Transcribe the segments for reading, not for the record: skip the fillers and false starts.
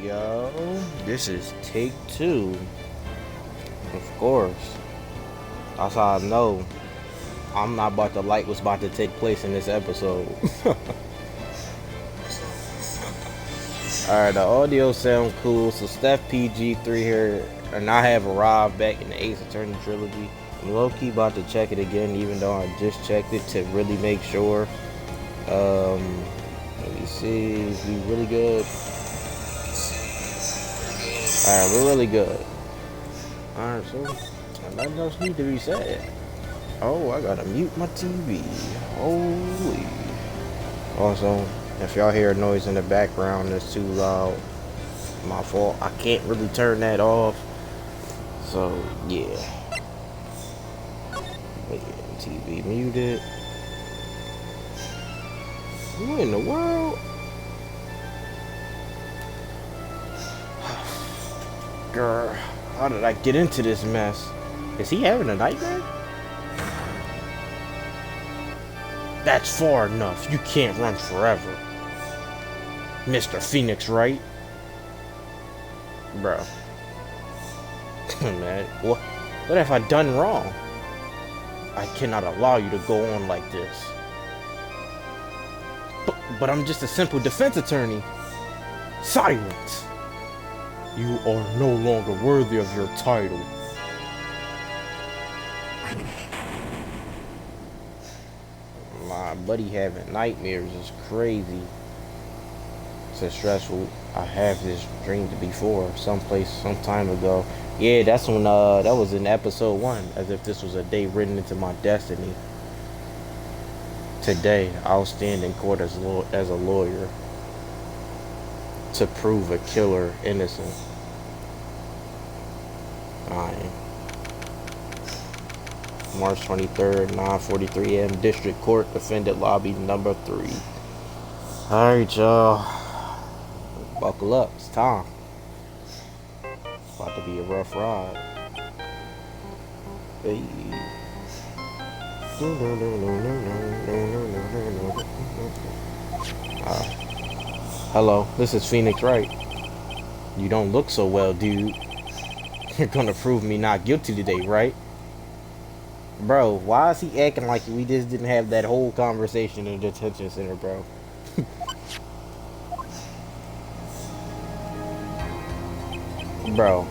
Yo, this is take two. Of course. That's how I know I'm not about to like what's about to take place in this episode. Alright, the audio sound cool. So Steph PG3 here, and I have arrived back in the Ace Attorney trilogy. I'm low-key about to check it again, even though I just checked it to really make sure. Let me see, is we really good? Alright, we're really good. Alright, so nothing else need to be said. Oh, I gotta mute my TV. Holy. Also, if y'all hear a noise in the background that's too loud, my fault. I can't really turn that off. So, yeah. TV muted. What in the world? Girl, how did I get into this mess? Is he having a nightmare? That's far enough. You can't run forever. Mr. Phoenix, Wright? Bro. Man, what have I done wrong? I cannot allow you to go on like this. But I'm just a simple defense attorney. Silence! You are no longer worthy of your title. My buddy having nightmares is crazy. It's stressful. I have this dream before, some time ago. Yeah, that's when that was in episode 1, as if this was a day written into my destiny. Today, I'll stand in court as a lawyer to prove a killer innocent. March 23rd, 9:43 a.m. District Court, Defendant Lobby number 3. Alright, y'all. Buckle up. It's time. It's about to be a rough ride. Hey. Hello, this is Phoenix Wright. You don't look so well, dude. You're gonna prove me not guilty today, right? Bro, why is he acting like we just didn't have that whole conversation in the detention center, bro? Bro.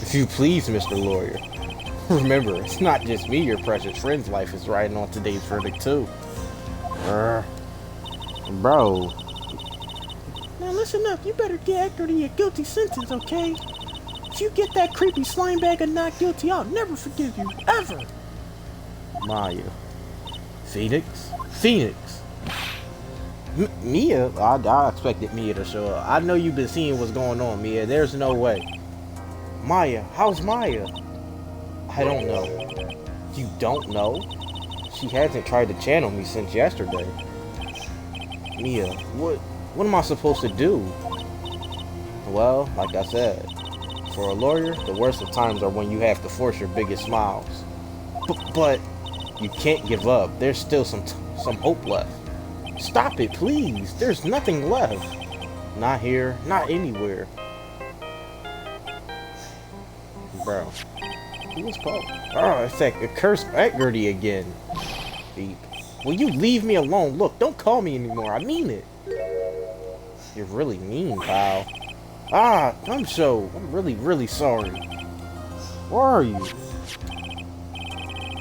If you please, Mr. Lawyer. Remember, it's not just me, your precious friend's life is riding on today's verdict, too. Bro. Now listen up, you better get accurate in your guilty sentence, okay? If you get that creepy slime bag of not guilty, I'll never forgive you, ever. Maya. Phoenix? Mia? I expected Mia to show up. I know you've been seeing what's going on, Mia. There's no way. Maya? How's Maya? I don't know. You don't know? She hasn't tried to channel me since yesterday. Mia, what am I supposed to do? Well, like I said, for a lawyer, the worst of times are when you have to force your biggest smiles. But you can't give up. There's still some hope left. Stop it, please. There's nothing left. Not here, not anywhere. Bro. Who was called? Oh, it's that accursed Edgardy again. Beep. Will you leave me alone? Look, don't call me anymore. I mean it. You're really mean, pal. I'm really, really sorry. Where are you?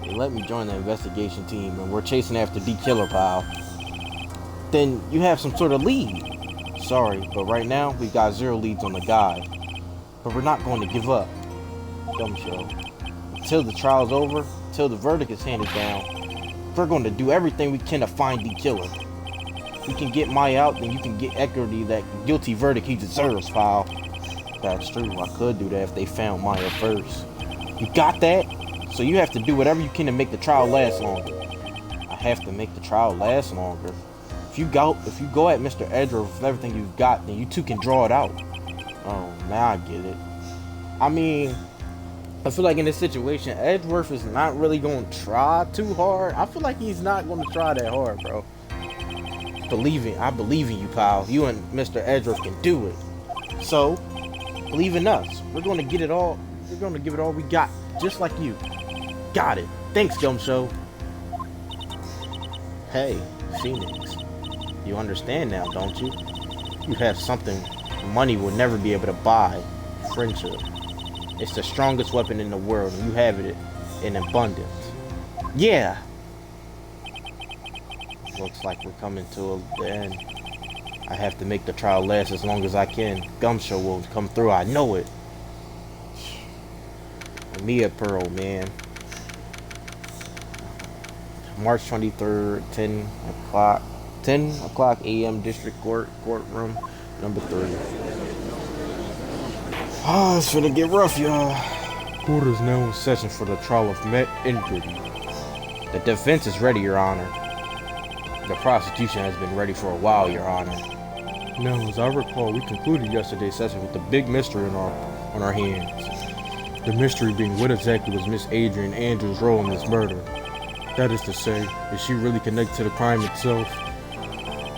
They let me join the investigation team, and we're chasing after D Killer, pal. Then you have some sort of lead. Sorry, but right now we've got 0 leads on the guy. But we're not going to give up. Dumb show. Until the trial's over, until the verdict is handed down, we're going to do everything we can to find the killer. If we can get Maya out, then you can get Edgardy that guilty verdict he deserves, pal. That's true. I could do that if they found Maya first. You got that? So you have to do whatever you can to make the trial last longer. I have to make the trial last longer. If you go at Mr. Edgeworth with everything you've got, then you two can draw it out. Oh, now I get it. I mean, I feel like in this situation, Edgeworth is not really going to try too hard. I feel like he's not going to try that hard, bro. I believe in you, pal. You and Mr. Edgeworth can do it. So, believe in us. We're going to get it all. We're going to give it all we got, just like you. Got it. Thanks, Gumshoe. Hey, Phoenix. You understand now, don't you? You have something money will never be able to buy. Friendship. It's the strongest weapon in the world, and you have it in abundance. Yeah. Looks like we're coming to the end. I have to make the trial last as long as I can. Gumshoe will come through. I know it. Mia Pearl, man. March 23rd, 10 o'clock a.m. District Courtroom, number 3. Oh, it's gonna get rough, y'all. Court is now in session for the trial of Matt Ingrid. The defense is ready, Your Honor. The prosecution has been ready for a while, Your Honor. Now, as I recall, we concluded yesterday's session with the big mystery on our hands. The mystery being what exactly was Miss Adrian Andrews' role in this murder. That is to say, is she really connected to the crime itself?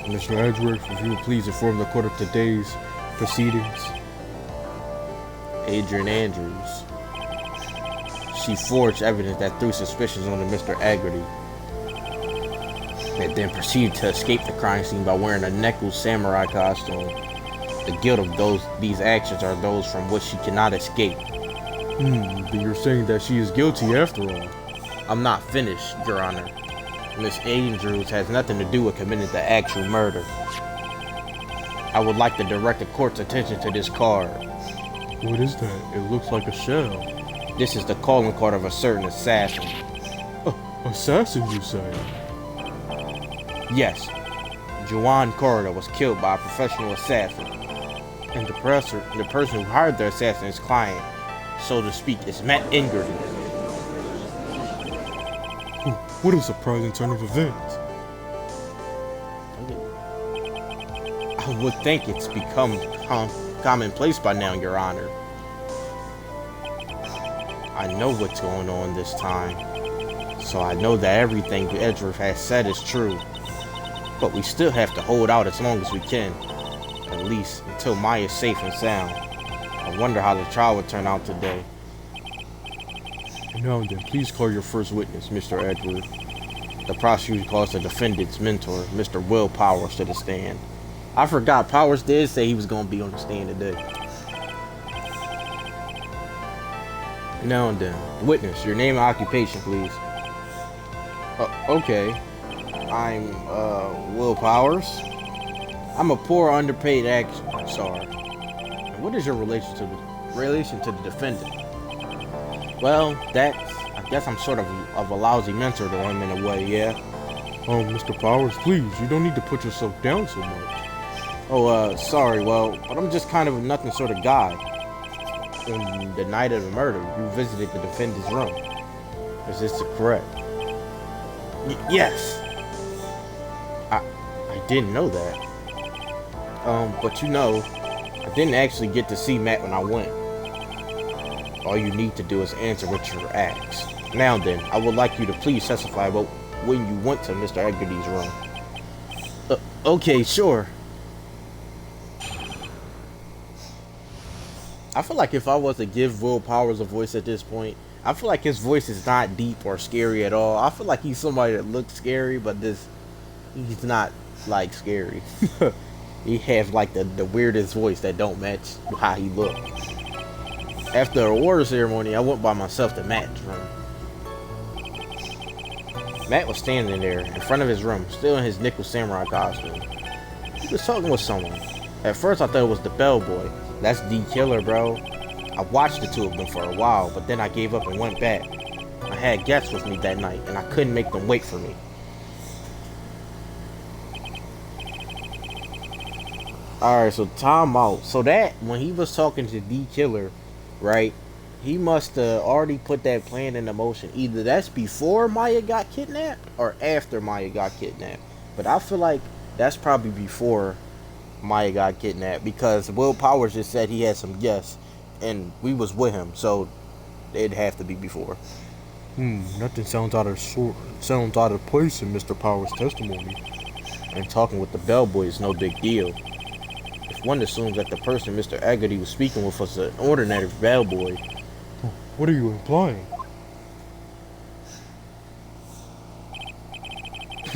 Mr. Edgeworth, if you would please inform the court of today's proceedings. Adrian Andrews. She forged evidence that threw suspicions onto Mr. Aggerty, and then proceeded to escape the crime scene by wearing a Neko samurai costume. The guilt of these actions are those from which she cannot escape. But you're saying that she is guilty after all. I'm not finished, Your Honor. Miss Andrews has nothing to do with committing the actual murder. I would like to direct the court's attention to this card. What is that? It looks like a shell. This is the calling card of a certain assassin. Assassin, you say? Yes. Juan Corda was killed by a professional assassin. And the person who hired the assassin, his client, so to speak, is Matt Ingrid. What a surprising turn of events. I would think it's become commonplace by now, Your Honor. I know what's going on this time, so I know that everything Edgeworth has said is true. But we still have to hold out as long as we can, at least until Maya's safe and sound. I wonder how the trial would turn out today. Now then, please call your first witness, Mr. Edgeworth. The prosecutor calls the defendant's mentor, Mr. Will Powers, to the stand. I forgot, Powers did say he was going to be on the stand today. Now then, witness, your name and occupation, please. Okay. I'm, Will Powers. I'm a poor, underpaid action star. What is your relation to the defendant? Well, I guess I'm sort of a lousy mentor to him in a way, yeah? Oh, Mr. Powers, please, you don't need to put yourself down so much. Oh, sorry, well, but I'm just kind of a nothing sort of guy. On the night of the murder, you visited the defendant's room. Is this correct? Yes. I didn't know that. But you know, I didn't actually get to see Matt when I went. All you need to do is answer what you're asked. Now then, I would like you to please testify about when you went to Mr. Aggerty's room. Okay, sure. I feel like if I was to give Will Powers a voice at this point, I feel like his voice is not deep or scary at all. I feel like he's somebody that looks scary, but he's not, like, scary. He has, like, the weirdest voice that don't match how he looks. After the award ceremony, I went by myself to Matt's room. Matt was standing there in front of his room, still in his Neko samurai costume. He was talking with someone. At first, I thought it was the bellboy. That's D Killer, bro. I watched the two of them for a while, but then I gave up and went back. I had guests with me that night, and I couldn't make them wait for me. Alright, so time out. So that, when he was talking to D Killer, right, he must have already put that plan into motion. Either that's before Maya got kidnapped or after Maya got kidnapped. But I feel like that's probably before Maya got kidnapped, because Will Powers just said he had some guests and we was with him, so it'd have to be before. Nothing sounds out of place in Mr. Powers' testimony. And talking with the bellboy is no big deal. if one assumes that the person Mr. Aggerty was speaking with was an ordinary bellboy. What are you implying?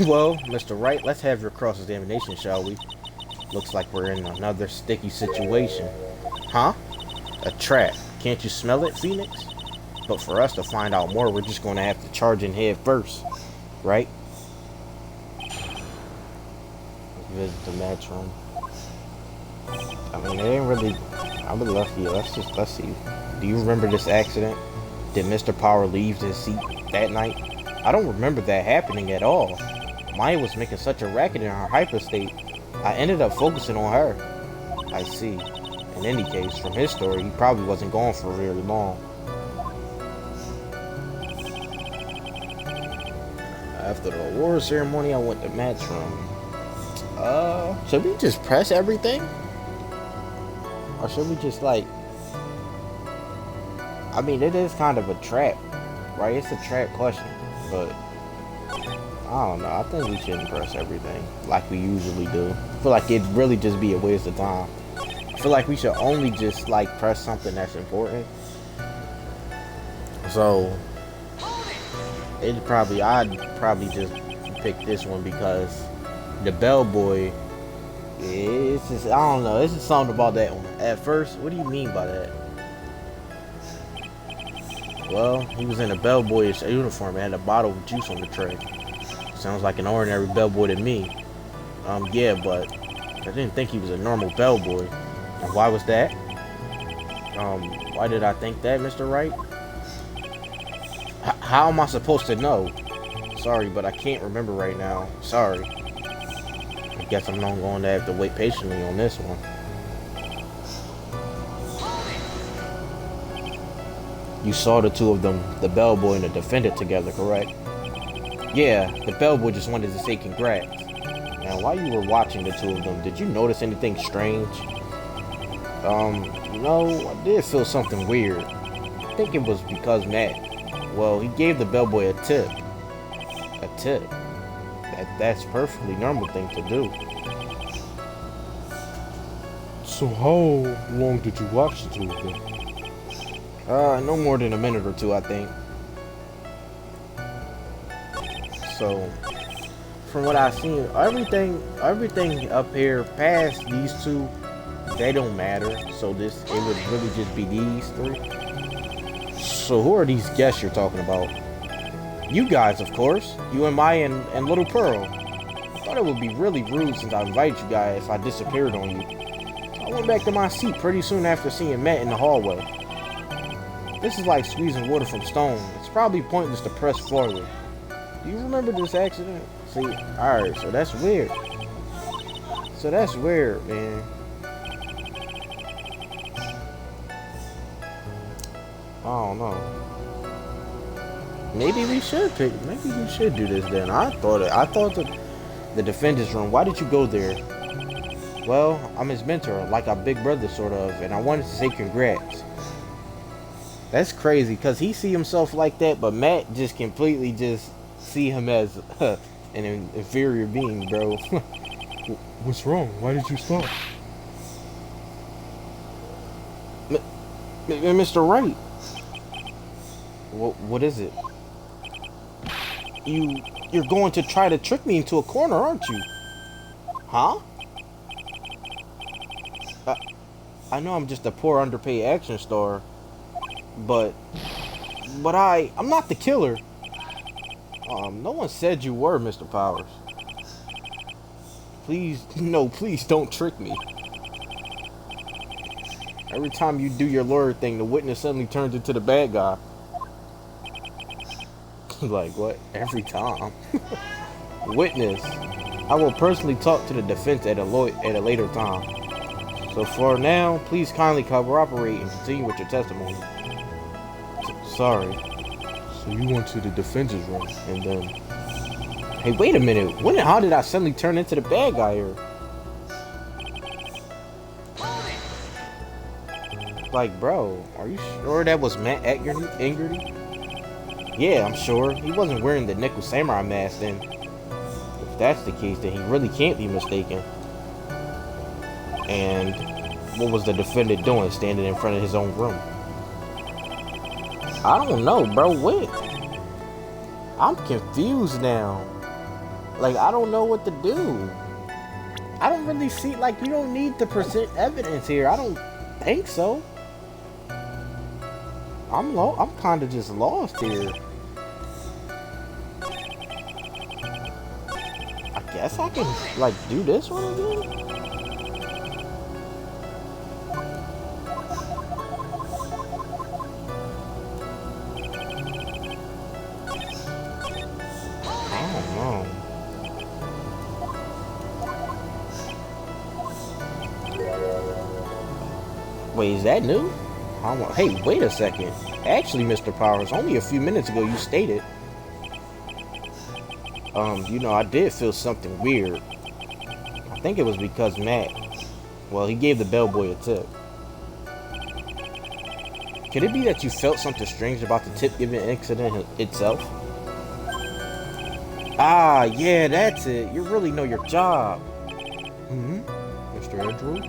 Well, Mr. Wright, let's have your cross-examination, shall we? Looks like we're in another sticky situation. Huh? A trap. Can't you smell it, Phoenix? But for us to find out more, we're just going to have to charge in head first, right? Let's visit the match room. I mean, it ain't really... I would love for you. Let's see. Do you remember this accident? Did Mr. Power leave his seat that night? I don't remember that happening at all. Maya was making such a racket in her hyper state. I ended up focusing on her. I see. In any case, from his story, he probably wasn't gone for very long. After the award ceremony, I went to match room. Should we just press everything? Or should we just like... I mean, it is kind of a trap, right? It's a trap question, but... I don't know. I think we shouldn't press everything like we usually do. I feel like it'd really just be a waste of time. I feel like we should only just like press something that's important. So I'd probably just pick this one because the bellboy. It's just, I don't know. It's just something about that one. At first, what do you mean by that? Well, he was in a bellboyish uniform and had a bottle of juice on the tray. Sounds like an ordinary bellboy to me. Yeah, but I didn't think he was a normal bellboy. And why was that? Why did I think that, Mr. Wright? How am I supposed to know? Sorry, but I can't remember right now. Sorry. I guess I'm not going to have to wait patiently on this one. You saw the two of them, the bellboy and the defendant, together, correct? Yeah, the bellboy just wanted to say congrats. Now, while you were watching the two of them, did you notice anything strange? No, I did feel something weird. I think it was because Matt, well, he gave the bellboy a tip. A tip? That's a perfectly normal thing to do. So how long did you watch the two of them? No more than a minute or two, I think. So, from what I've seen, everything up here past these two, they don't matter. So it would really just be these three. So who are these guests you're talking about? You guys, of course. You and Maya and Little Pearl. I thought it would be really rude since I invited you guys if I disappeared on you. So I went back to my seat pretty soon after seeing Matt in the hallway. This is like squeezing water from stone. It's probably pointless to press forward. Do you remember this accident? See, alright, so that's weird. Man. I don't know. Maybe we should do this then. I thought the defendant's room. Why did you go there? Well, I'm his mentor, like a big brother sort of, and I wanted to say congrats. That's crazy, because he see himself like that, but Matt just completely just see him as an inferior being, bro. What's wrong? Why did you stop? Mr. Wright. What is it? You're going to try to trick me into a corner, aren't you? Huh? I know I'm just a poor underpaid action star, but I'm not the killer. No one said you were, Mr. Powers. Please don't trick me. Every time you do your lawyer thing, the witness suddenly turns into the bad guy. Like, what? Every time? Witness, I will personally talk to the defense at a later time. So for now, please kindly cooperate and continue with your testimony. Sorry. So you went to the defense's room and then... Hey, wait a minute. When and how did I suddenly turn into the bad guy here? Like, bro, are you sure that was Matt Engerty? Yeah, I'm sure. He wasn't wearing the Nickel Samurai mask then. If that's the case, then he really can't be mistaken. And what was the defendant doing, standing in front of his own room? I don't know, bro. What? I'm confused now. Like, I don't know what to do. I don't really see, like, you don't need to present evidence here. I don't think so. I'm kind of just lost here. I guess I can, like, do this one again. I don't know. Wait, is that new? Hey, wait a second. Actually, Mr. Powers, only a few minutes ago you stated, I did feel something weird. I think it was because Matt, well, he gave the bellboy a tip. Could it be that you felt something strange about the tip-giving incident itself? Ah, yeah, that's it. You really know your job. Mr. Andrew?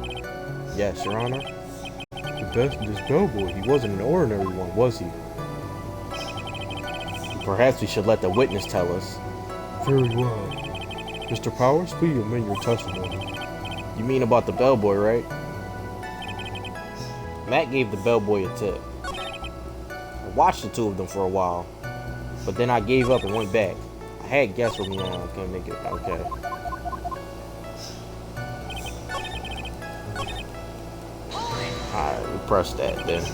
Yes, Your Honor. This bellboy, he wasn't an ordinary one, was he? Perhaps we should let the witness tell us. Very well. Mr. Powers, please amend your testimony. You mean about the bellboy, right? Matt gave the bellboy a tip. I watched the two of them for a while, but then I gave up and went back. I had guests with me now. I can't make it. Okay. Alright, we press that then.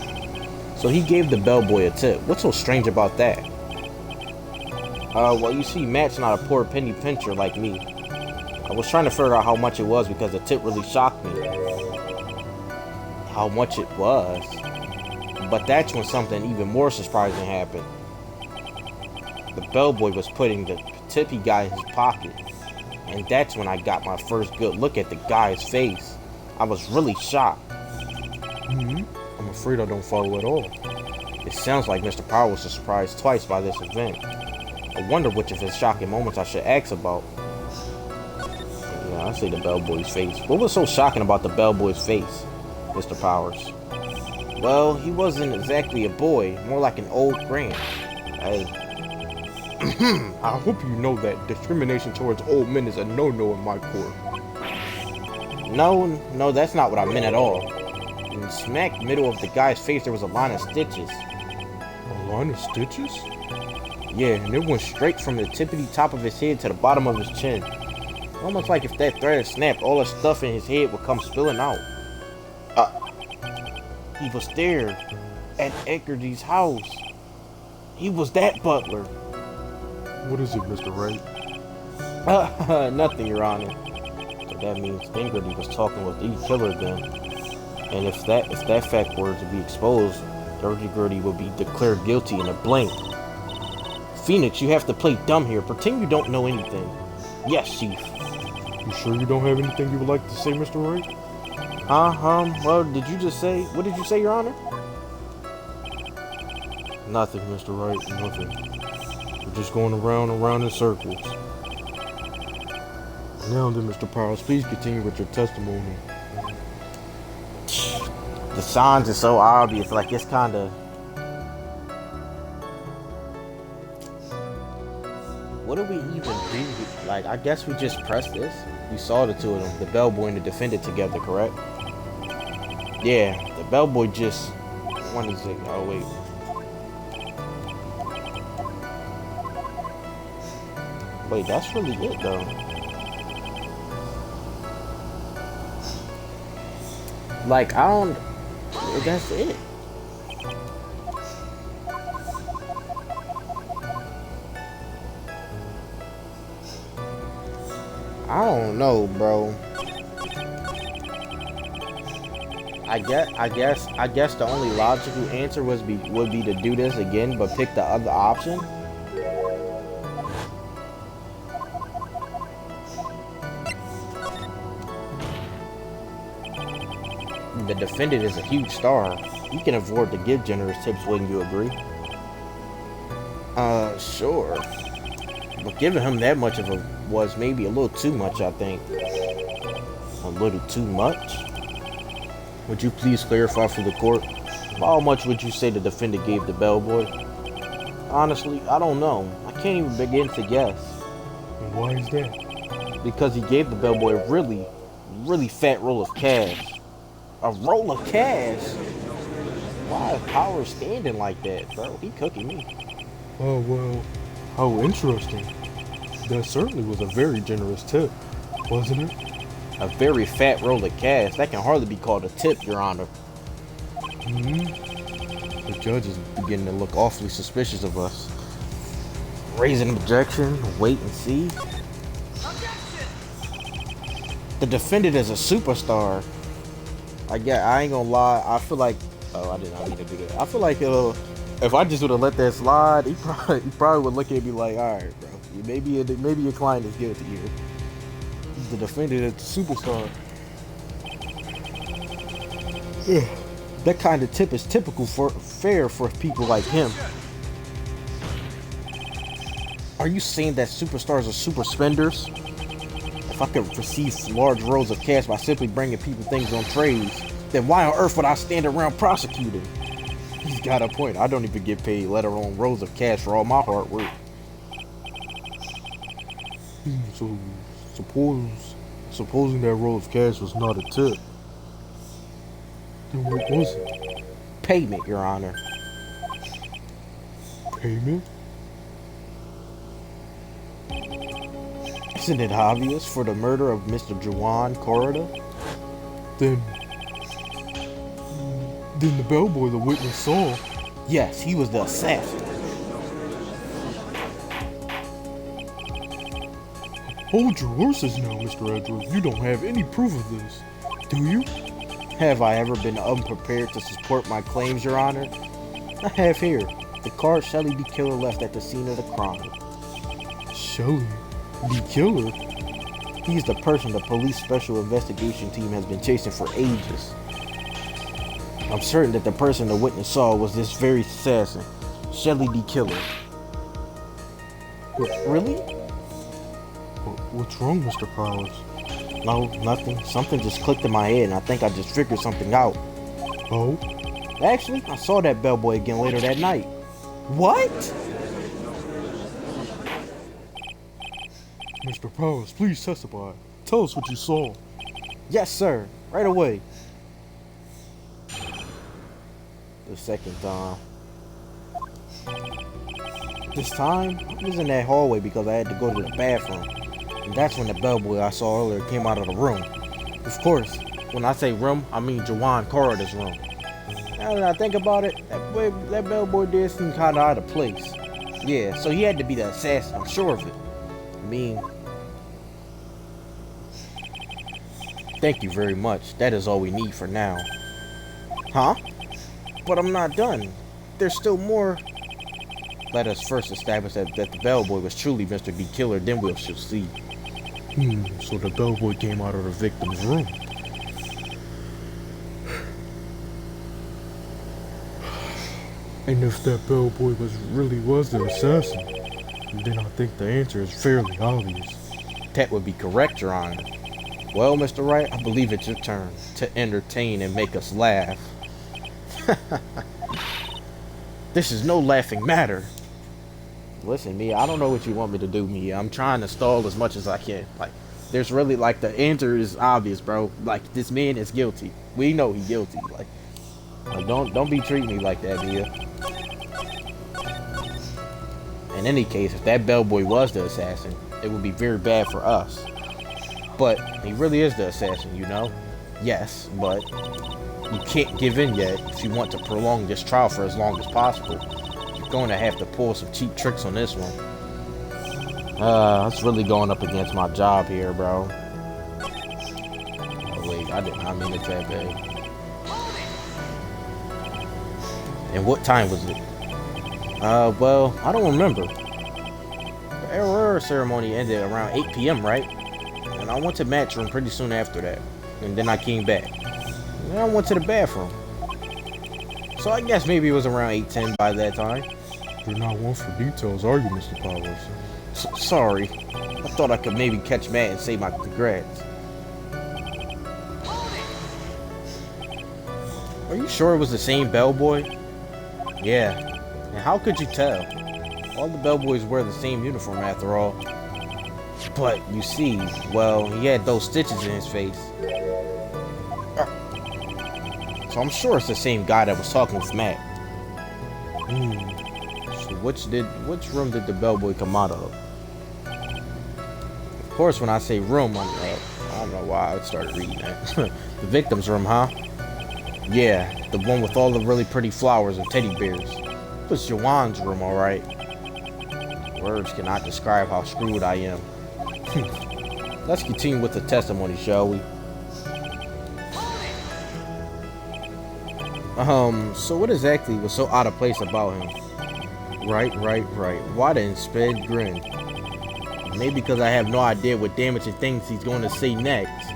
So he gave the bellboy a tip. What's so strange about that? Well, you see, Matt's not a poor penny pincher like me. I was trying to figure out how much it was because the tip really shocked me. How much it was. But that's when something even more surprising happened. The bellboy was putting the tip he got in his pocket. And that's when I got my first good look at the guy's face. I was really shocked. I'm afraid I don't follow at all. It sounds like Mr. Powers was surprised twice by this event. I wonder which of his shocking moments I should ask about. Yeah, I see the bellboy's face. What was so shocking about the bellboy's face, Mr. Powers? Well, he wasn't exactly a boy, more like an old grand. I hope you know that discrimination towards old men is a no-no in my court. No, that's not what I meant at all. In the smack middle of the guy's face, there was a line of stitches. A line of stitches? Yeah, and it went straight from the tippity top of his head to the bottom of his chin. Almost like if that thread snapped, all the stuff in his head would come spilling out. He was there at Eckerty's house. He was that butler. What is it, Mr. Wright? Nothing, Your Honor. So that means Eckerty was talking with the killer then. And if that fact were to be exposed, Eckerty would be declared guilty in a blink. Phoenix, you have to play dumb here. Pretend you don't know anything. Yes, Chief. You sure you don't have anything you would like to say, Mr. Wright? Well, did you just say... What did you say, Your Honor? Nothing, Mr. Wright, nothing. We're just going around and around in circles. Now then, Mr. Powers, please continue with your testimony. The signs are so obvious, like it's kinda... What do we even do? Like, I guess we just press this. You saw the two of them, the bellboy and the defendant together, correct? Yeah, the bellboy just... One is it? Oh, wait. Wait, that's really it, though. Like, I don't... That's it. I don't know, bro. I guess the only logical answer would be to do this again, but pick the other option. The defendant is a huge star. He can afford to give generous tips, wouldn't you agree? Sure. But giving him that much was maybe a little too much, I think. A little too much? Would you please clarify for the court? How much would you say the defendant gave the bellboy? Honestly, I don't know. I can't even begin to guess. And why is that? Because he gave the bellboy a really fat roll of cash. A roll of cash? Why is Power standing like that, bro? He cooking me. Oh, well, how interesting. That certainly was a very generous tip, wasn't it? A very fat roll of cash. That can hardly be called a tip, Your Honor. The judge is beginning to look awfully suspicious of us. Raising objection, wait and see. The defendant is a superstar. I ain't gonna lie. I feel like, I did not mean to do that. I feel like if I just would have let that slide, he probably would look at me like, all right, bro, maybe your client is guilty here. The defendant is a superstar. That kind of tip is fair for people like him. Are you saying that superstars are super spenders? If I could receive large rolls of cash by simply bringing people things on trays, then why on earth would I stand around prosecuting? He's got a point. I don't even get paid, let alone rolls of cash for all my hard work. So, supposing that roll of cash was not a tip, then what was it? Payment, Your Honor. Payment? Isn't it obvious for the murder of Mr. Juwan Corridor? Then the bellboy the witness saw. Yes, he was the assassin. Hold your horses now, Mr. Edwards. You don't have any proof of this, do you? Have I ever been unprepared to support my claims, Your Honor? I have here the card Shelley D. Killer left at the scene of the crime. Shelley D. Killer? He's the person the police special investigation team has been chasing for ages. I'm certain that the person the witness saw was this very assassin, Shelley D. Killer. Really? What's wrong, Mr. Powers? No, nothing. Something just clicked in my head and I think I just figured something out. Oh? Actually, I saw that bellboy again later that night. What? Mr. Powers, please testify. Tell us what you saw. Yes, sir. Right away. The second time. This time, I was in that hallway because I had to go to the bathroom. And that's when the bellboy I saw earlier came out of the room. Of course, when I say room, I mean Juwan Corridor's room. Now that I think about it, that bellboy did seem kind of out of place. Yeah, so he had to be the assassin, I'm sure of it. I mean, thank you very much. That is all we need for now. Huh? But I'm not done. There's still more. Let us first establish that the bellboy was truly Mr. D. Killer, then we shall see. So the bellboy came out of the victim's room. And if that bellboy really was the assassin, then I think the answer is fairly obvious. That would be correct, Your Honor. Well, Mr. Wright, I believe it's your turn to entertain and make us laugh. This is no laughing matter. Listen, Mia, I don't know what you want me to do, Mia. I'm trying to stall as much as I can. Like, there's really, like, the answer is obvious, bro. Like, this man is guilty. We know he's guilty. Like don't be treating me like that, Mia. In any case, if that bellboy was the assassin, it would be very bad for us. But he really is the assassin, you know? Yes, but you can't give in yet if you want to prolong this trial for as long as possible. You're going to have to pull some cheap tricks on this one. It's really going up against my job here, bro. Oh, wait, I did not mean it that bad. And what time was it? Well, I don't remember. The Aurora ceremony ended around 8 p.m., right? And I went to match room pretty soon after that. And then I came back. And then I went to the bathroom. So I guess maybe it was around 8:10 by that time. You're not one for details, are you, Mr. Powers? Sorry. I thought I could maybe catch Matt and say my congrats. Are you sure it was the same bellboy? Yeah. And how could you tell? All the bellboys wear the same uniform after all. But, you see, well, he had those stitches in his face. So I'm sure it's the same guy that was talking with Matt. So which room did the bellboy come out of? Of course, when I say room, I don't know why I started reading that. The victim's room, huh? Yeah, the one with all the really pretty flowers and teddy bears. It was Jawan's room, alright. Words cannot describe how screwed I am. Let's continue with the testimony, shall we? So what exactly was so out of place about him? Right. Why the insped grin? Maybe because I have no idea what damaging things he's going to say next.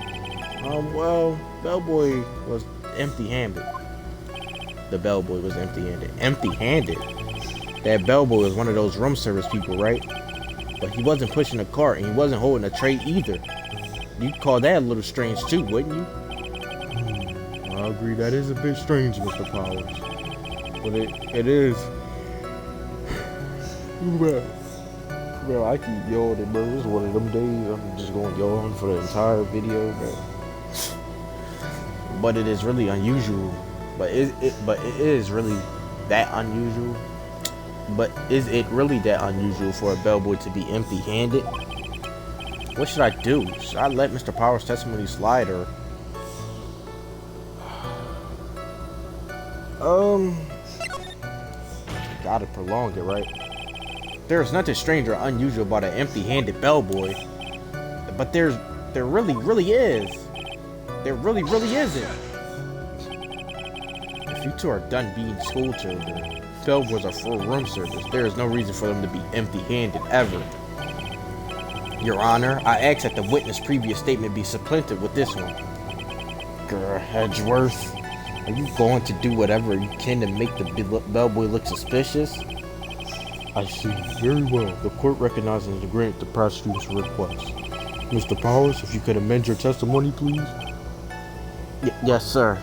Well, bellboy was empty-handed. The bellboy was empty-handed. Empty-handed? That bellboy was one of those room service people, right? But he wasn't pushing a cart and he wasn't holding a tray either. You'd call that a little strange too, wouldn't you? I agree, that is a bit strange, Mr. Powers. But it is. Bro, I keep yawning, bro. This is one of them days I'm just going to yawn for the entire video, bro. But it is really unusual. But it is really that unusual? But is it really that unusual for a bellboy to be empty-handed? What should I do? Should I let Mr. Powers' testimony slide or... Gotta prolong it, right? There's nothing strange or unusual about an empty-handed bellboy. But there really is. There really isn't. If you two are done being school children, bellboys are full room service. There is no reason for them to be empty-handed ever. Your Honor, I ask that the witness' previous statement be supplanted with this one. Grr, Hedgeworth, are you going to do whatever you can to make the bellboy look suspicious? I see. Very well. The court recognizes and grants the prosecutor's request. Mr. Powers, if you could amend your testimony, please. Yes, sir.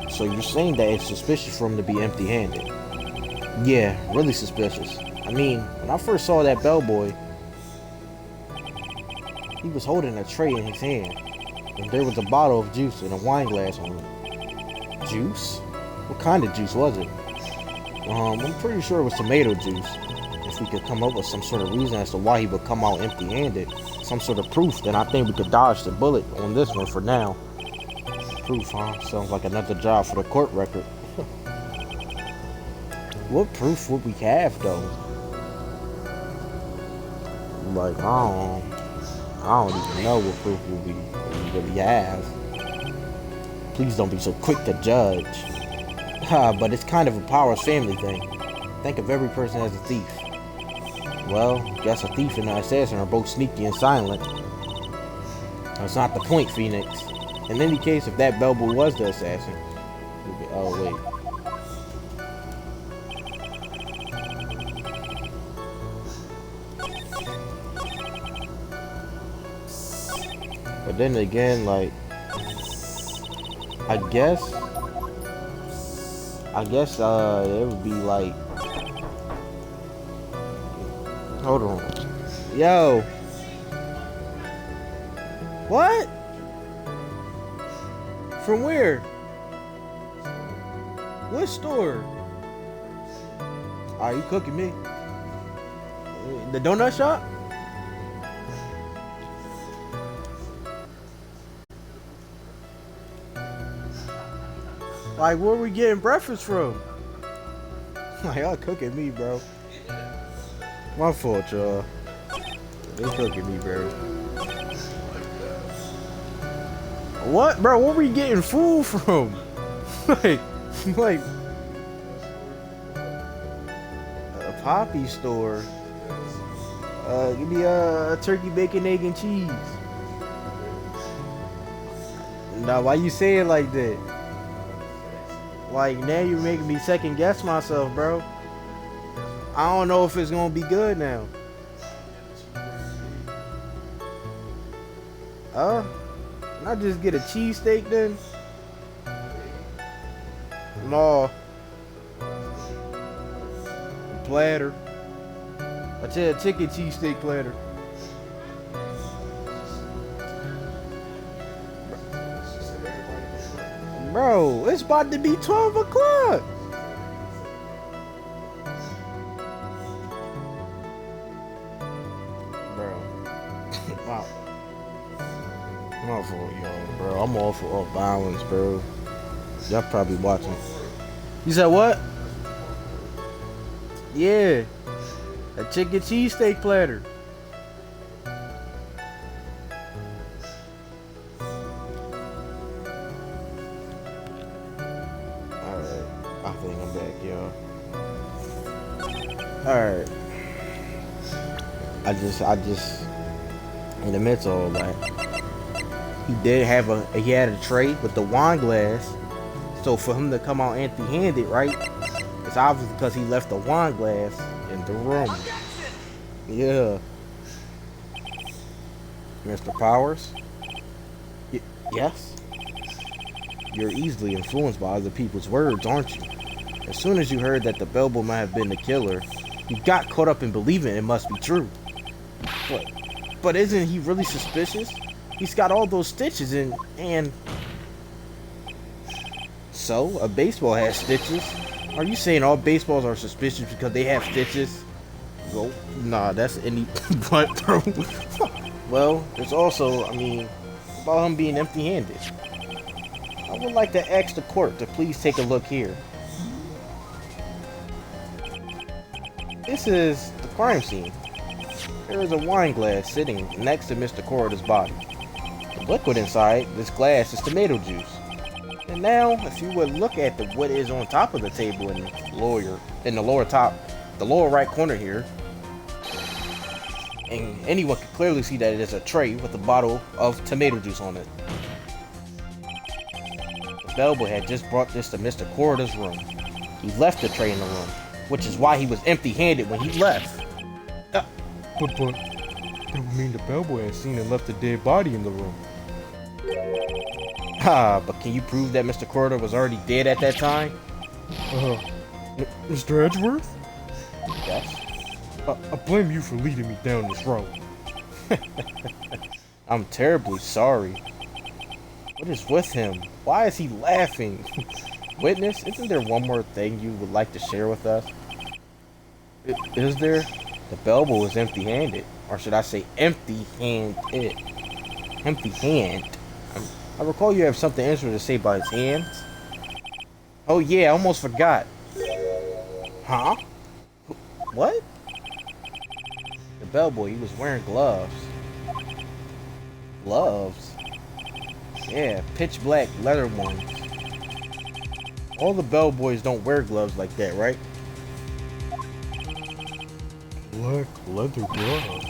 So you're saying that it's suspicious for him to be empty-handed? Yeah, really suspicious. I mean, when I first saw that bellboy, he was holding a tray in his hand, and there was a bottle of juice and a wine glass on it. Juice? What kind of juice was it? I'm pretty sure it was tomato juice. If we could come up with some sort of reason as to why he would come out empty-handed, some sort of proof, then I think we could dodge the bullet on this one for now. Proof, huh? Sounds like another job for the court record. What proof would we have, though? Like, I don't even know what proof we really have. Please don't be so quick to judge. But it's kind of a Powers family thing. Think of every person as a thief. Well, guess a thief and an assassin are both sneaky and silent. That's not the point, Phoenix. In any case, if that bellboy was the assassin... Oh, wait. But then again, like... I guess it would be like... Hold on. Yo! What? From where? What store? Are you cooking me? The donut shop? Like, where we getting breakfast from? Like, y'all cooking me, bro. My fault, y'all. They cooking me, bro. What, bro? Where we getting food from? like a Poppy store. Give me a turkey, bacon, egg, and cheese. Now, why you say it like that? Like, now you're making me second guess myself, bro. I don't know if it's gonna be good now. Can I just get a cheesesteak then? No. A platter. I said a chicken cheesesteak platter. Bro, it's about to be 12 o'clock. Bro. Wow. I'm all for y'all, bro. I'm all for all violence, bro. Y'all probably watching. You said what? Yeah. A chicken cheesesteak platter. Alright. I think I'm back, y'all. Alright. I just in the midst of all that, he had a tray with the wine glass. So for him to come out empty-handed, right? It's obvious because he left the wine glass in the room. Yeah. Mr. Powers? Yes? You're easily influenced by other people's words, aren't you? As soon as you heard that the bellboy might have been the killer, you got caught up in believing it must be true. But isn't he really suspicious? He's got all those stitches and... So, a baseball has stitches? Are you saying all baseballs are suspicious because they have stitches? Well, nah, that's any... What, bro? Well, there's also, about him being empty-handed. I would like to ask the court to please take a look here. This is the crime scene. There is a wine glass sitting next to Mr. Corrida's body. The liquid inside this glass is tomato juice. And now, if you would look at what is on top of the table in the lower right corner here, and anyone can clearly see that it is a tray with a bottle of tomato juice on it. The bellboy had just brought this to Mr. Corrida's room. He left the tray in the room, which is why he was empty-handed when he left. But that would mean the bellboy had seen and left a dead body in the room. But can you prove that Mr. Corrida was already dead at that time? Mr. Edgeworth? Yes. I blame you for leading me down this road. I'm terribly sorry. What is with him? Why is he laughing? Witness, isn't there one more thing you would like to share with us? Is there? The bellboy was empty-handed. Or should I say empty-handed? Empty-hand. I recall you have something interesting to say about his hands. Oh yeah, I almost forgot. Huh? What? The bellboy, he was wearing gloves. Gloves? Yeah, pitch black leather ones. All the bellboys don't wear gloves like that, right? Black leather gloves?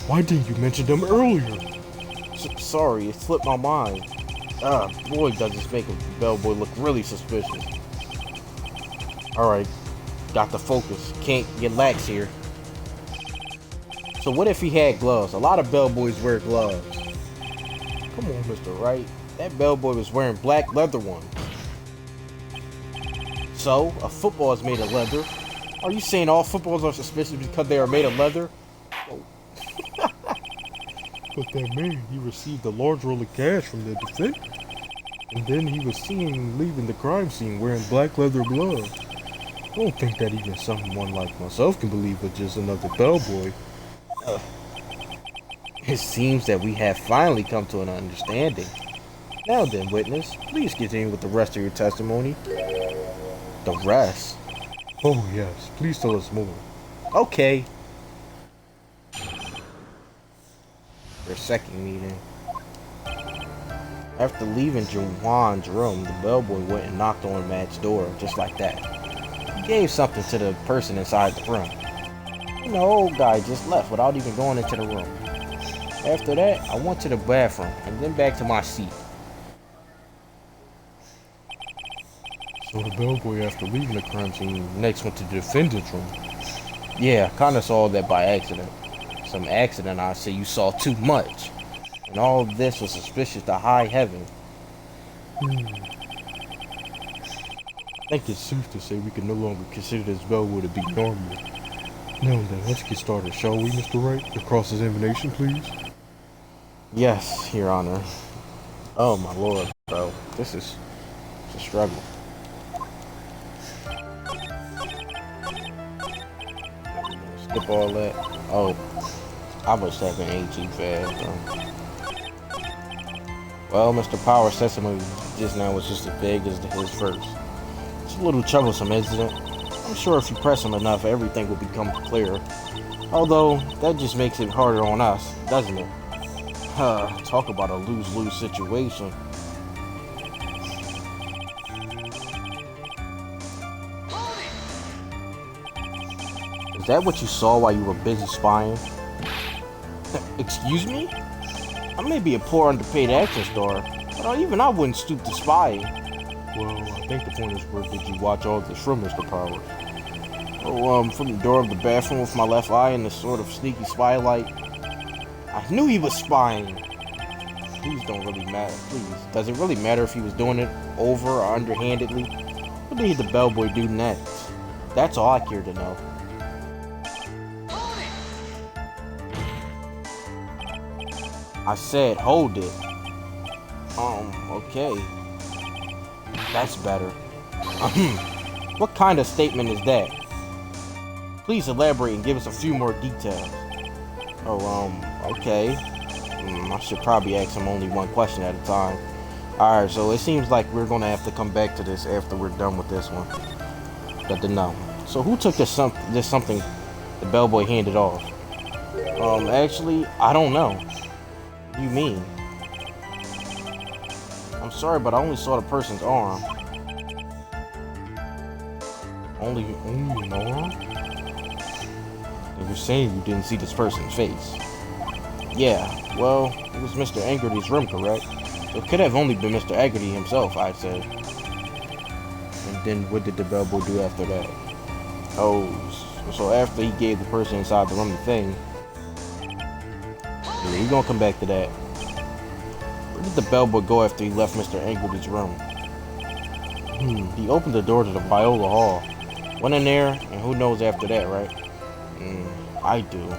Why didn't you mention them earlier? Sorry, it slipped my mind. Boy, does this make a bellboy look really suspicious. Alright, got to focus. Can't get lax here. So what if he had gloves? A lot of bellboys wear gloves. Come on, Mr. Wright. That bellboy was wearing black leather ones. So, a football is made of leather. Are you saying all footballs are suspicious because they are made of leather? Oh. But that man, he received a large roll of cash from the defendant. And then he was seen leaving the crime scene wearing black leather gloves. I don't think that even someone like myself can believe it's just another bellboy. It seems that we have finally come to an understanding. Now then, witness, please continue with the rest of your testimony. The rest? Oh yes, please tell us more. Okay. Their second meeting. After leaving Juwan's room, the bellboy went and knocked on Matt's door, just like that. He gave something to the person inside the room. And the old guy just left without even going into the room. After that, I went to the bathroom and then back to my seat. So the bellboy, after leaving the crime scene, next went to the defendant's room. Yeah, kinda saw that by accident. Some accident, I say you saw too much. And all of this was suspicious to high heaven. I think it's safe to say we can no longer consider this bellboy to be normal. Now then, let's get started, shall we, Mr. Wright? Your cross-examination, please. Yes, Your Honor. Oh my lord, bro. This is a struggle. Skip all that. Oh, I was having AG fast, bro. Well, Mr. Power's testimony just now was just as vague as his first. It's a little troublesome, isn't it? I'm sure if you press him enough, everything will become clearer. Although, that just makes it harder on us, doesn't it? Talk about a lose-lose situation. Is that what you saw while you were busy spying? Excuse me? I may be a poor underpaid action star, but even I wouldn't stoop to spy. Well, I think the point is, where did you watch all this from, Mr. Powers? Oh, from the door of the bathroom with my left eye in this sort of sneaky spy light. I knew he was spying. Please don't really matter, please. Does it really matter if he was doing it over or underhandedly? What did the bellboy do next? That's all I care to know. I said, hold it. Okay. That's better. What kind of statement is that? Please elaborate and give us a few more details. Oh, okay. I should probably ask him only one question at a time. Alright, so it seems like we're gonna have to come back to this after we're done with this one. Good to know. So who took this something the bellboy handed off? Actually, I don't know. What do you mean? I'm sorry, but I only saw the person's arm. Only an arm? And you're saying you didn't see this person's face? Yeah, well, it was Mr. Eggerty's room, correct? It could have only been Mr. Eggerty himself, I'd say. And then what did the bellboy do after that? Oh, so after he gave the person inside the room the thing, yeah, we're gonna come back to that. Where did the bellboy go after he left Mr. Eggerty's room? He opened the door to the Viola Hall. Went in there, and who knows after that, right? I do.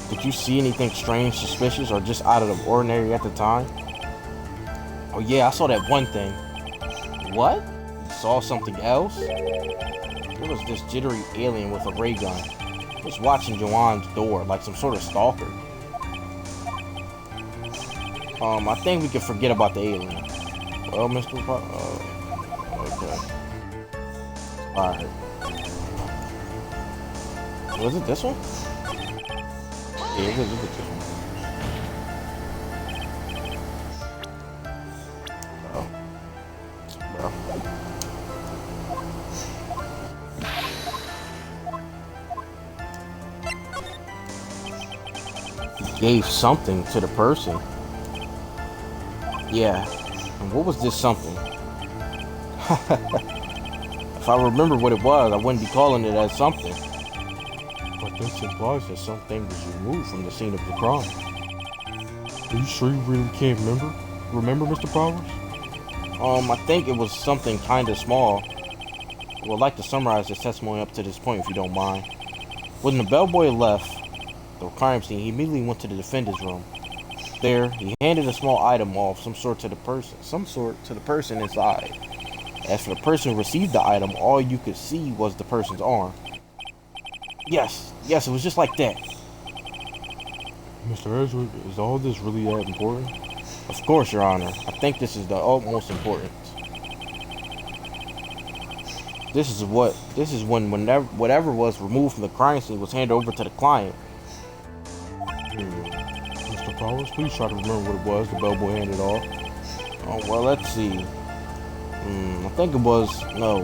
Did you see anything strange, suspicious, or just out of the ordinary at the time? Oh yeah, I saw that one thing. What? You saw something else? There was this jittery alien with a ray gun. Just watching Joanne's door like some sort of stalker. I think we can forget about the alien. Well, Mr. Okay. Alright. Was it this one? Yeah, it was this one. Oh. Well. He gave something to the person. Yeah. And what was this something? If I remember what it was, I wouldn't be calling it as something. But this implies that something was removed from the scene of the crime. Are you sure you really can't remember? Remember, Mr. Powers? I think it was something kind of small. Well, I'd like to summarize this testimony up to this point, if you don't mind. When the bellboy left the crime scene, he immediately went to the defendant's room. There, he handed a small item off, some sort to the person inside. As for the person who received the item, all you could see was the person's arm. Yes, it was just like that. Mr. Ezra, is all this really that important? Of course, Your Honor. I think this is the utmost important. This is when whatever was removed from the crime scene was handed over to the client. Mr. Powers, please try to remember what it was the bellboy handed off. Oh, well, let's see. I think it was, no.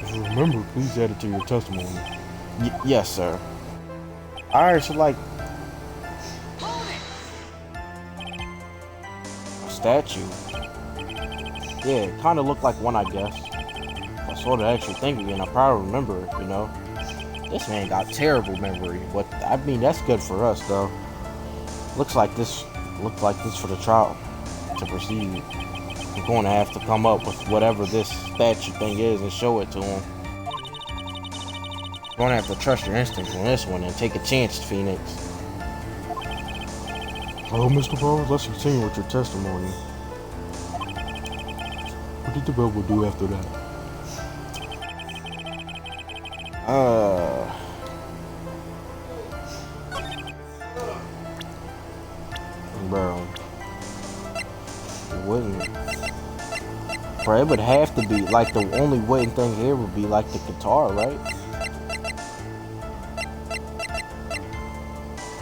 If you remember, please add it to your testimony. Yes, sir. Alright, so like a statue. Yeah, it kind of looked like one, I guess. If I saw the actual thing again, I probably remember it, you know. This man got terrible memory, but I mean that's good for us though. Looks like this for the trial to proceed. We're going to have to come up with whatever this statue thing is and show it to him. You're going to have to trust your instincts on this one and take a chance, Phoenix. Well, Mr. Powers, let's continue with your testimony. What did the rebel do after that? Bro. It wouldn't. Bro, it would have to be, like, the only wooden thing here would be, like, the guitar, right?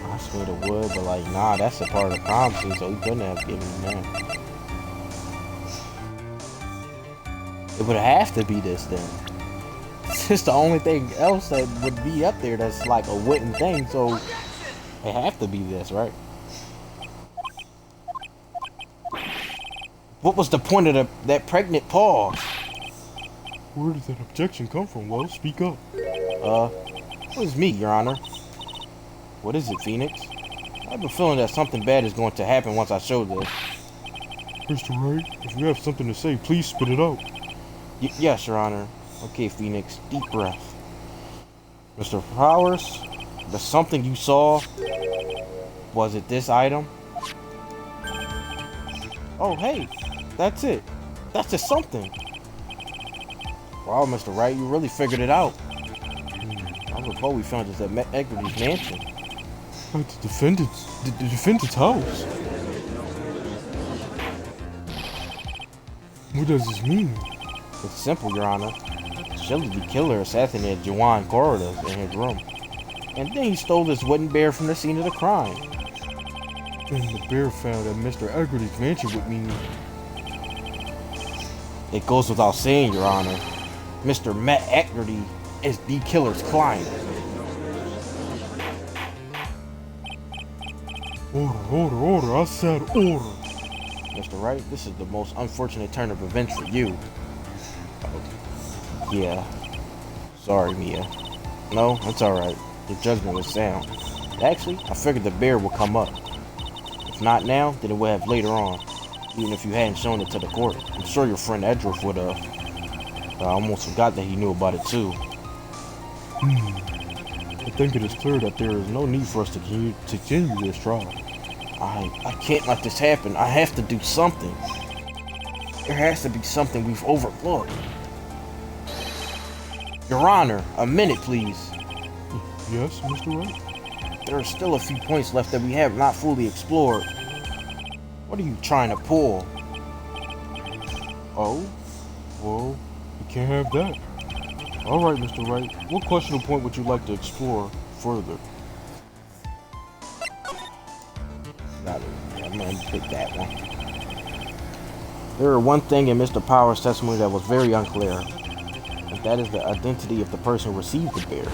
I swear it would, but, like, nah, that's a part of the crime scene, so he couldn't have given him that. It would have to be this thing. It's just the only thing else that would be up there that's, like, a wooden thing, so it have to be this, right? What was the point of that pregnant pause? Where did that objection come from? Well, speak up. It was me, Your Honor. What is it, Phoenix? I have a feeling that something bad is going to happen once I show this. Mr. Wright, if you have something to say, please spit it out. Yes, Your Honor. Okay, Phoenix, deep breath. Mr. Powers, the something you saw, was it this item? Oh, hey, that's it. That's just something. Wow, Mr. Wright, you really figured it out. I recall we found this at Eggerty's mansion. At the defendant's house? What does this mean? It's simple, Your Honor. Shelley the killer assassinated Juan Corridas in his room. And then he stole this wooden bear from the scene of the crime. And the bear found at Mr. Eggerty's mansion would mean... It goes without saying, Your Honor. Mr. Matt Eggerty is the killer's client. Order, I said order. Mr. Wright, this is the most unfortunate turn of events for you. Yeah. Sorry, Mia. No, it's alright. Your judgment was sound. Actually, I figured the bear would come up. If not now, then it would have later on. Even if you hadn't shown it to the court. I'm sure your friend Edriff would have. I almost forgot that he knew about it too. I think it is clear that there is no need for us to continue this trial. I can't let this happen. I have to do something. There has to be something we've overlooked. Your Honor, a minute, please. Yes, Mr. Wright? There are still a few points left that we have not fully explored. What are you trying to pull? Oh? Well, you can't have that. Alright, Mr. Wright. What questionable point would you like to explore further? I'm gonna pick that one. There is one thing in Mr. Powers' testimony that was very unclear. And that is the identity of the person who received the bear.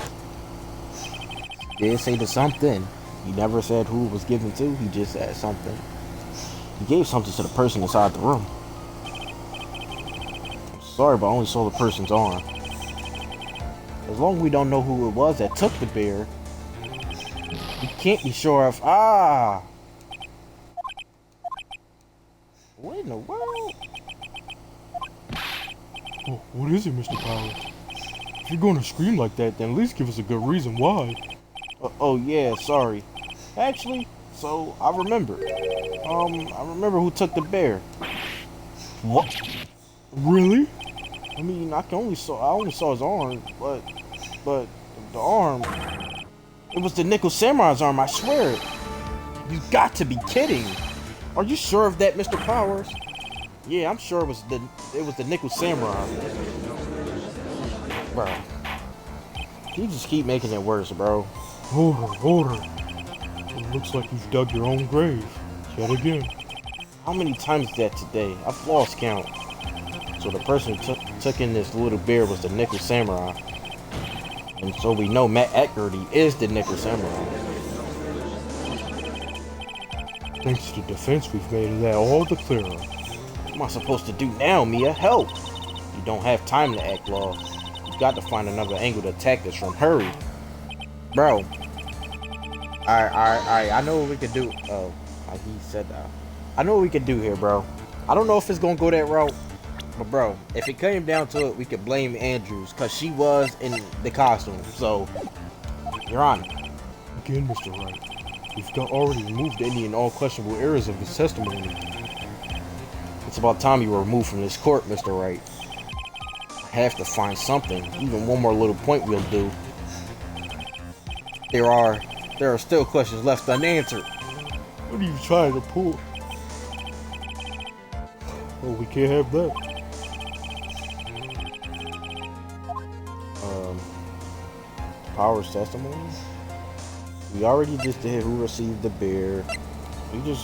He did say to something. He never said who it was given to, he just said something. He gave something to the person inside the room. I'm sorry, but I only saw the person's arm. As long as we don't know who it was that took the bear, we can't be sure of. What in the world? Oh, what is it, Mr. Powers? If you're going to scream like that, then at least give us a good reason why. Oh yeah, sorry. Actually, so I remember. I remember who took the bear. What? Really? I mean, I only saw his arm, but the arm, it was the Nickel Samurai's arm, I swear it. You got to be kidding. Are you sure of that, Mr. Powers? Yeah, I'm sure it was the Nickel Samurai. Bro. You just keep making it worse, bro. Order. It looks like you've dug your own grave. Yet again. How many times is that today? I've lost count. So the person who took in this little bear was the Nickel Samurai. And so we know Matt Eggerty is the Nickel Samurai. Thanks to defense, we've made that all the clearer. What am I supposed to do now, Mia? Help! You don't have time to act lost. You've got to find another angle to attack this from. Hurry! Bro. Alright. I know what we could do. Oh, he said that. I know what we could do here, bro. I don't know if it's gonna go that route, but bro, if it came down to it, we could blame Andrews because she was in the costume. So, Your Honor. Again, Mr. Wright, we've already removed any and all questionable errors of his testimony. It's about time you were removed from this court, Mr. Wright. I have to find something. Even one more little point will do. There are still questions left unanswered. What are you trying to pull? Oh, we can't have that. Powers testimony? We already just did who received the beer. We gonna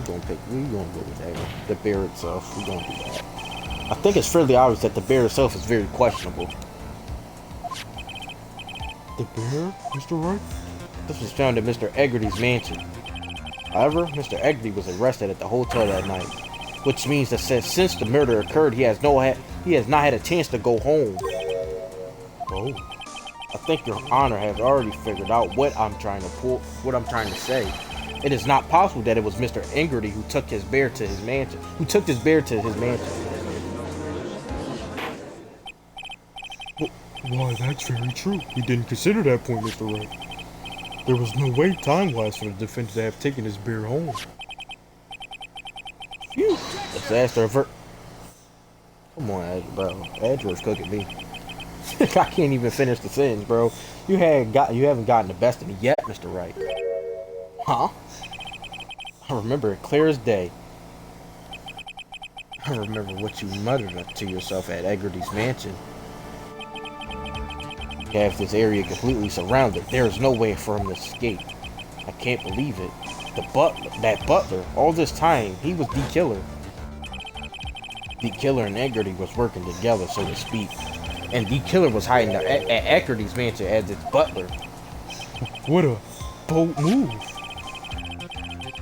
go with that one. The bear itself, we're gonna do that. I think it's fairly obvious that the bear itself is very questionable. The bear, Mr. Wright? This was found at Mr. Eggerty's mansion. However, Mr. Eggerty was arrested at the hotel that night, which means that since the murder occurred, he has not had a chance to go home. Oh. I think Your Honor has already figured out what I'm trying to say. It is not possible that it was Mr. Eggerty who took this bear to his mansion. Why, that's very true. We didn't consider that point, Mr. Wright. There was no way time-wise for the defendant to have taken his bear home. Phew. Disaster avert. Come on, bro. Edgeworth's cooking me. I can't even finish the sentence, bro. You haven't gotten the best of me yet, Mr. Wright. Huh? I remember it clear as day. I remember what you muttered to yourself at Eggerty's mansion. You have this area completely surrounded. There is no way for him to escape. I can't believe it. That butler, all this time, he was the killer. The killer and Eggerty was working together, so to speak. And the killer was hiding at Eggerty's mansion as its butler. What a bold move.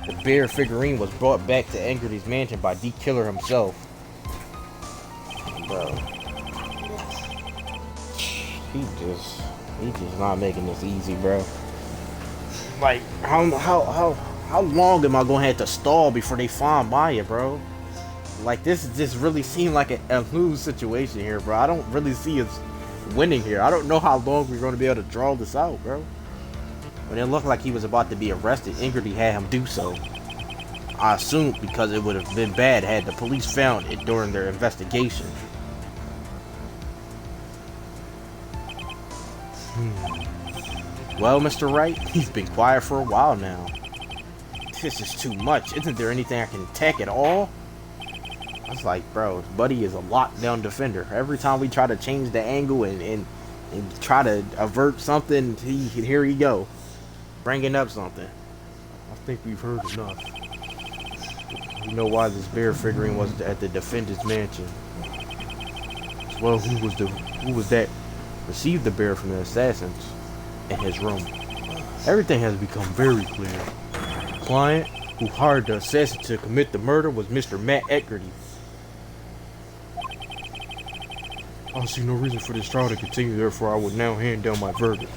The bear figurine was brought back to Eggerty's mansion by the killer himself. Bro. He just not making this easy, bro. Like, how long am I gonna have to stall before they find Maya, bro? Like, this just really seemed like a lose situation here, bro. I don't really see us winning here. I don't know how long we're gonna be able to draw this out, bro. When it looked like he was about to be arrested, Eggerty had him do so. I assumed because it would have been bad had the police found it during their investigation. Well, Mr. Wright, he's been quiet for a while now. This is too much. Isn't there anything I can attack at all? I was like, bro, Buddy is a lockdown defender. Every time we try to change the angle and try to avert something, here he go, bringing up something. I think we've heard enough. You know why this bear figurine was at the defendant's mansion? Well, who was that received the bear from the assassins in his room? Everything has become very clear. The client who hired the assassin to commit the murder was Mr. Matt Eggerty. I see no reason for this trial to continue, therefore I will now hand down my verdict.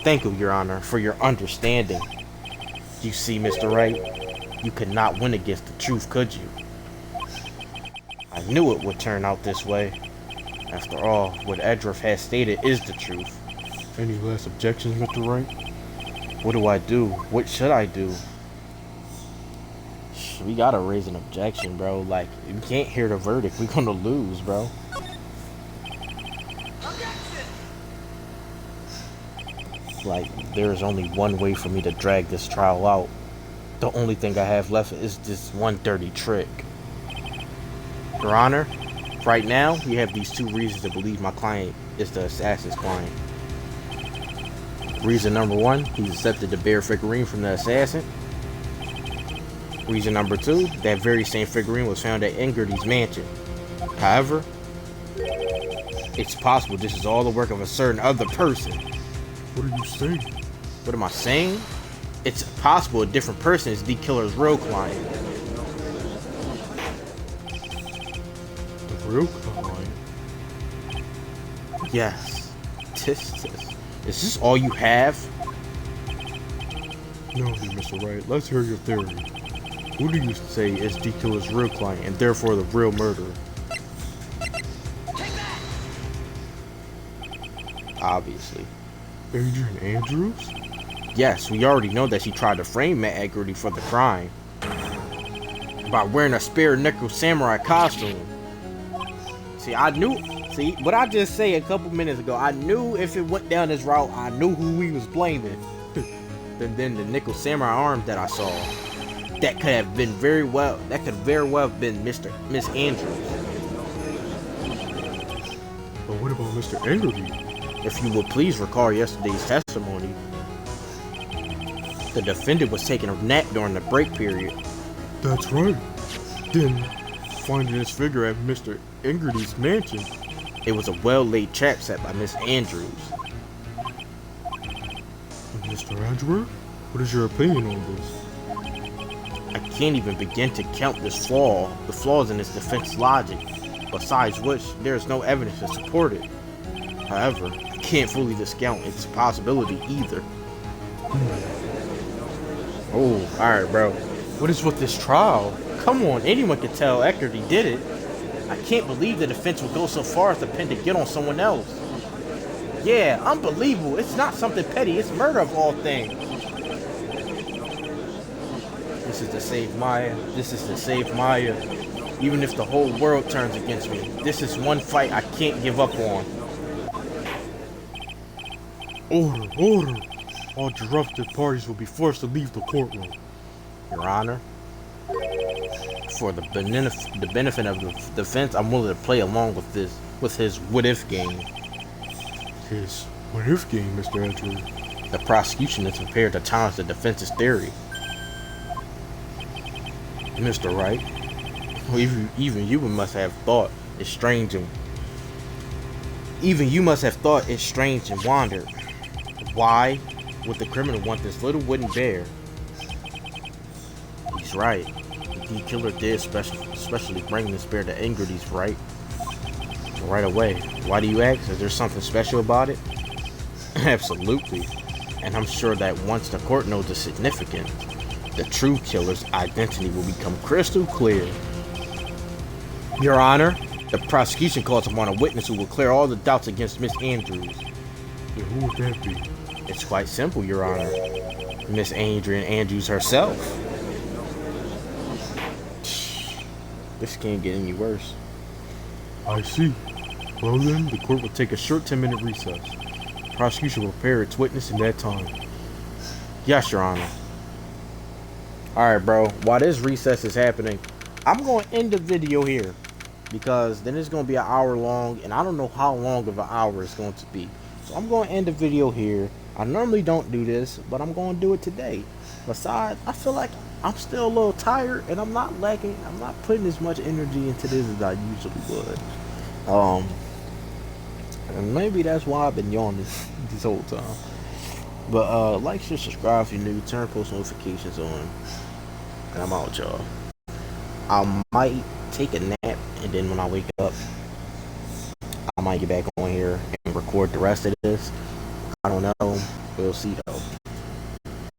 Thank you, Your Honor, for your understanding. You see, Mr. Wright, you could not win against the truth, could you? I knew it would turn out this way. After all, what Edgeworth has stated is the truth. Any last objections, Mr. Wright? What do I do? What should I do? We gotta raise an objection, bro. Like, we can't hear the verdict. We're gonna lose, bro. Like, there's only one way for me to drag this trial out. The only thing I have left is this one dirty trick. Your Honor, right now, you have these two reasons to believe my client is the assassin's client. Reason number one, he's accepted the bear figurine from the assassin. Reason number two, that very same figurine was found at Eggerty's mansion. However, it's possible this is all the work of a certain other person. What are you saying? What am I saying? It's possible a different person is the killer's real client. real kind. Yes. Is this all you have? No, dear Mr. Wright, let's hear your theory. Who do you say is D Killer's real client and therefore the real murderer? Obviously. Adrian Andrews? Yes, we already know that she tried to frame Matt Egerty for the crime by wearing a spare nickel samurai costume. See, what I just said a couple minutes ago, I knew if it went down this route, I knew who we was blaming. Then the nickel samurai arms that I saw, that could very well have been Miss Andrews. But what about Mr. Egerty? If you would please recall yesterday's testimony, the defendant was taking a nap during the break period. That's right. Then, finding his figure at Mr. Egerty's mansion. It was a well-laid trap set by Miss Andrews. Mr. Andrews, what is your opinion on this? I can't even begin to count the flaws in this defense logic, besides which there is no evidence to support it. However, I can't fully discount its possibility either. Oh, alright bro. What is with this trial? Come on, anyone could tell Egerty did it. I can't believe the defense would go so far as to pin the guilt on someone else. Yeah, unbelievable. It's not something petty. It's murder of all things. This is to save Maya. This is to save Maya. Even if the whole world turns against me, this is one fight I can't give up on. Order, order! All disruptive parties will be forced to leave the courtroom. Your Honor, for the benefit of the defense, I'm willing to play along with his what-if game. His what-if game, Mr. Andrews? The prosecution is prepared to challenge the defense's theory. Mr. Wright, even you must have thought it's strange and wondered. Why would the criminal want this little wooden bear? He's right. The killer did especially bring this bear to Egerty's right away. Why do you ask? Is there something special about it? Absolutely. And I'm sure that once the court knows the significance, the true killer's identity will become crystal clear. Your Honor, the prosecution calls upon a witness who will clear all the doubts against Miss Andrews. And who would that be? It's quite simple, Your Honor. Miss Adrian Andrews herself. This can't get any worse. I see. Well then, the court will take a short 10-minute recess. The prosecution will prepare its witness in that time. Yes, Your Honor. Alright, bro. While this recess is happening, I'm going to end the video here. Because then it's going to be an hour long, and I don't know how long of an hour it's going to be. So I'm going to end the video here. I normally don't do this, but I'm going to do it today. Besides, I feel like I'm still a little tired, and I'm not putting as much energy into this as I usually would. And maybe that's why I've been yawning this whole time. But like, share, subscribe if you're new, turn post notifications on, and I'm out, y'all. I might take a nap, and then when I wake up, I might get back on here and record the rest of this. I don't know. We'll see though.